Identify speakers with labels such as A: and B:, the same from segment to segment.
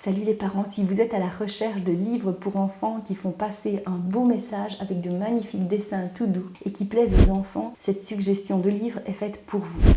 A: Salut les parents, si vous êtes à la recherche de livres pour enfants qui font passer un beau message avec de magnifiques dessins tout doux et qui plaisent aux enfants, cette suggestion de livre est faite pour vous.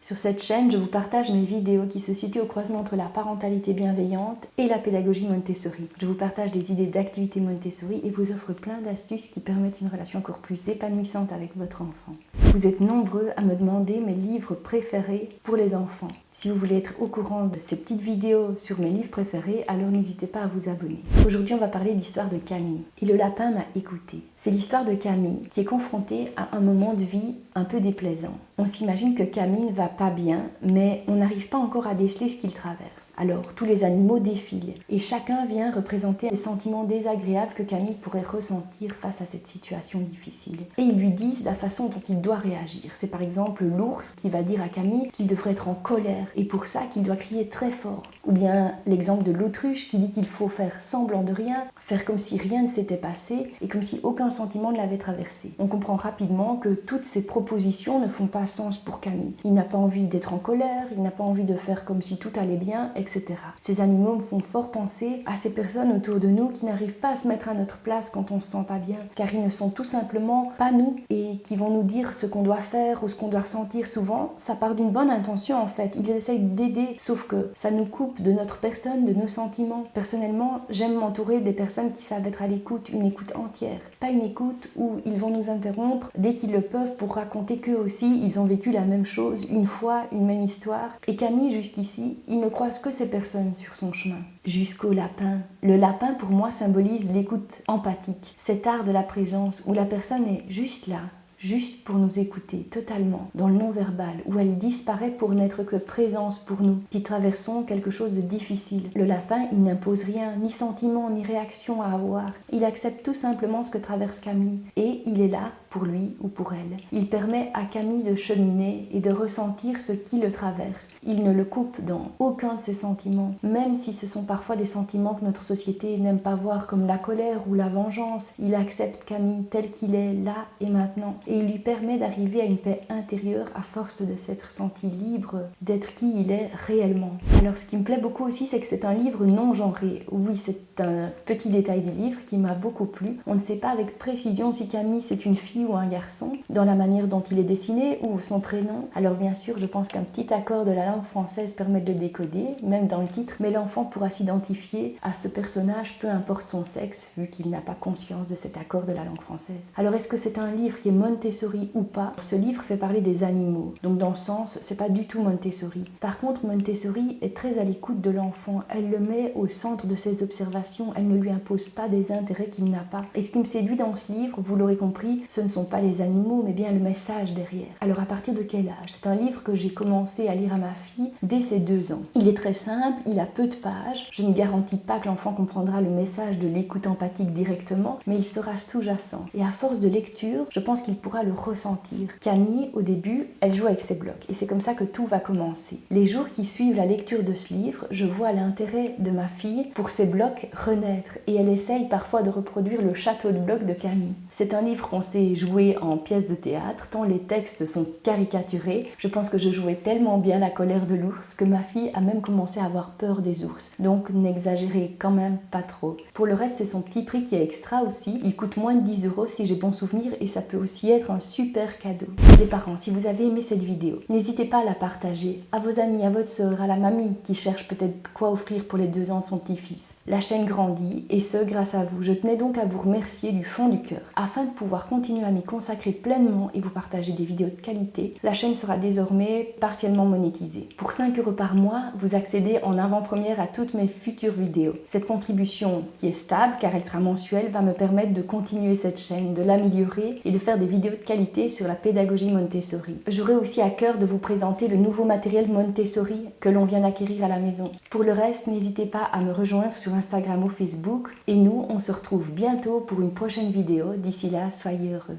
A: Sur cette chaîne, je vous partage mes vidéos qui se situent au croisement entre la parentalité bienveillante et la pédagogie Montessori. Je vous partage des idées d'activités Montessori et vous offre plein d'astuces qui permettent une relation encore plus épanouissante avec votre enfant. Vous êtes nombreux à me demander mes livres préférés pour les enfants. Si vous voulez être au courant de ces petites vidéos sur mes livres préférés, alors n'hésitez pas à vous abonner. Aujourd'hui, on va parler de l'histoire de Camille. Et le lapin m'a écouté. C'est l'histoire de Camille qui est confrontée à un moment de vie un peu déplaisant. On s'imagine que Camille ne va pas bien, mais on n'arrive pas encore à déceler ce qu'il traverse. Alors, tous les animaux défilent et chacun vient représenter les sentiments désagréables que Camille pourrait ressentir face à cette situation difficile. Et ils lui disent la façon dont il doit réagir. C'est par exemple l'ours qui va dire à Camille qu'il devrait être en colère et pour ça qu'il doit crier très fort. Ou bien l'exemple de l'autruche qui dit qu'il faut faire semblant de rien, faire comme si rien ne s'était passé et comme si aucun sentiment ne l'avait traversé. On comprend rapidement que toutes ces propositions ne font pas sens pour Camille. Il n'a pas envie d'être en colère, il n'a pas envie de faire comme si tout allait bien, etc. Ces animaux me font fort penser à ces personnes autour de nous qui n'arrivent pas à se mettre à notre place quand on se sent pas bien, car ils ne sont tout simplement pas nous et qui vont nous dire ce qu'on doit faire ou ce qu'on doit ressentir. Souvent, ça part d'une bonne intention en fait. Ils essayent d'aider, sauf que ça nous coupe de notre personne, de nos sentiments. Personnellement, j'aime m'entourer des personnes qui savent être à l'écoute, une écoute entière. Pas une écoute où ils vont nous interrompre dès qu'ils le peuvent pour raconter qu'eux aussi, ils ont vécu la même chose, une fois, une même histoire. Et Camille, jusqu'ici, il ne croise que ces personnes sur son chemin. Jusqu'au lapin. Le lapin, pour moi, symbolise l'écoute empathique. Cet art de la présence où la personne est juste là, juste pour nous écouter totalement, dans le non-verbal, où elle disparaît pour n'être que présence pour nous, qui traversons quelque chose de difficile. Le lapin, il n'impose rien, ni sentiment, ni réaction à avoir. Il accepte tout simplement ce que traverse Camille, et il est là pour lui ou pour elle. Il permet à Camille de cheminer et de ressentir ce qui le traverse. Il ne le coupe dans aucun de ses sentiments, même si ce sont parfois des sentiments que notre société n'aime pas voir, comme la colère ou la vengeance. Il accepte Camille tel qu'il est, là et maintenant. Et il lui permet d'arriver à une paix intérieure à force de s'être senti libre d'être qui il est réellement. Alors ce qui me plaît beaucoup aussi, c'est que c'est un livre non genré. Oui, c'est un petit détail du livre qui m'a beaucoup plu. On ne sait pas avec précision si Camille c'est une fille ou un garçon, dans la manière dont il est dessiné ou son prénom. Alors bien sûr, je pense qu'un petit accord de la langue française permet de le décoder, même dans le titre, mais l'enfant pourra s'identifier à ce personnage, peu importe son sexe, vu qu'il n'a pas conscience de cet accord de la langue française. Alors est-ce que c'est un livre qui est Montessori ou pas? Ce livre fait parler des animaux, donc dans ce sens, c'est pas du tout Montessori. Par contre, Montessori est très à l'écoute de l'enfant. Elle le met au centre de ses observations, elle ne lui impose pas des intérêts qu'il n'a pas. Et ce qui me séduit dans ce livre, vous l'aurez compris, ce ne sont pas les animaux, mais bien le message derrière. Alors à partir de quel âge? C'est un livre que j'ai commencé à lire à ma fille dès ses 2 ans. Il est très simple, il a peu de pages. Je ne garantis pas que l'enfant comprendra le message de l'écoute empathique directement, mais il sera sous-jacent. Et à force de lecture, je pense qu'il pourra le ressentir. Camille, au début, elle joue avec ses blocs. Et c'est comme ça que tout va commencer. Les jours qui suivent la lecture de ce livre, je vois l'intérêt de ma fille pour ces blocs renaître. Et elle essaye parfois de reproduire le château de blocs de Camille. C'est un livre qu'on sait jouer en pièce de théâtre, tant les textes sont caricaturés. Je pense que je jouais tellement bien la colère de l'ours que ma fille a même commencé à avoir peur des ours. Donc n'exagérez quand même pas trop. Pour le reste, c'est son petit prix qui est extra aussi. Il coûte moins de 10 € si j'ai bon souvenir et ça peut aussi être un super cadeau. Les parents, si vous avez aimé cette vidéo, n'hésitez pas à la partager à vos amis, à votre sœur, à la mamie qui cherche peut-être quoi offrir pour les 2 ans de son petit-fils. La chaîne grandit et ce grâce à vous. Je tenais donc à vous remercier du fond du cœur. Afin de pouvoir continuer à m'y consacrer pleinement et vous partager des vidéos de qualité, la chaîne sera désormais partiellement monétisée. Pour 5 € par mois, vous accédez en avant-première à toutes mes futures vidéos. Cette contribution, qui est stable car elle sera mensuelle, va me permettre de continuer cette chaîne, de l'améliorer et de faire des vidéos de qualité sur la pédagogie Montessori. J'aurai aussi à cœur de vous présenter le nouveau matériel Montessori que l'on vient d'acquérir à la maison. Pour le reste, n'hésitez pas à me rejoindre sur Instagram ou Facebook et nous, on se retrouve bientôt pour une prochaine vidéo. D'ici là, soyez heureux.